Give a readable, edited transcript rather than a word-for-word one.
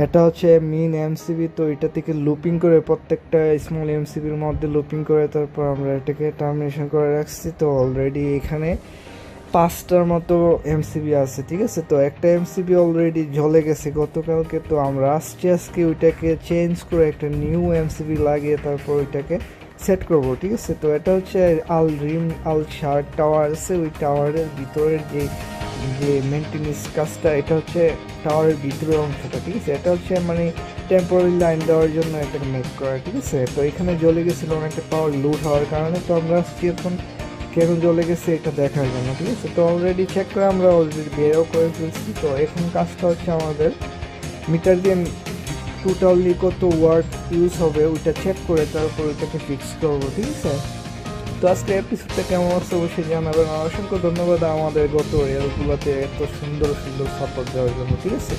এটা হচ্ছে main MCB. তো এটা থেকে লুপিং করে প্রত্যেকটা স্মল এমসিবির মধ্যে লুপিং করে তারপর আমরা এটাকে টার্মিনেশন করে রাখছি। তো অলরেডি এখানে 5টার মতো এমসিবি আছে, ঠিক আছে। তো একটা এমসিবি অলরেডি জ্বলে গেছে গতকালকে। তো আমরা আজকে ওইটাকে চেঞ্জ করে একটা নিউ এমসিবি লাগিয়ে তারপর ওইটাকে সেট করব, ঠিক আছে। তো এটা হচ্ছে আল রিম আল শার্ট টাওয়ার আছে, ওই টাওয়ারের ভিতরের যে যে মেনটেন্যান্স কাজটা, এটা হচ্ছে টাওয়ারের ভিতরের অংশটা, ঠিক আছে। এটা হচ্ছে মানে টেম্পোরারি লাইন দেওয়ার জন্য এটাকে মেক করা, ঠিক আছে। তো এখানে জ্বলে গেছিলো অনেকটা পাওয়ার লুট হওয়ার কারণে। তো আমরা আজকে এখন কেন জ্বলে গেছে এটা দেখার জন্য, ঠিক আছে। তো অলরেডি চেক করে আমরা অলরেডি বেরও করে ফেলছি। তো এখন কাজটা হচ্ছে আমাদের মিটার দিয়ে টোটালি কত ওয়াট ইউজ হবে ওইটা চেক করে তারপর ওইটাকে ফিক্স করবো, ঠিক আছে। তো আজকে এপিসোডটা কেমন আছে অবশ্যই জানাবেন। আর অসংখ্য ধন্যবাদ আমাদের গত রিলগুলোতে এত সুন্দর সুন্দর সাপোর্ট দেওয়ার জন্য, ঠিক আছে।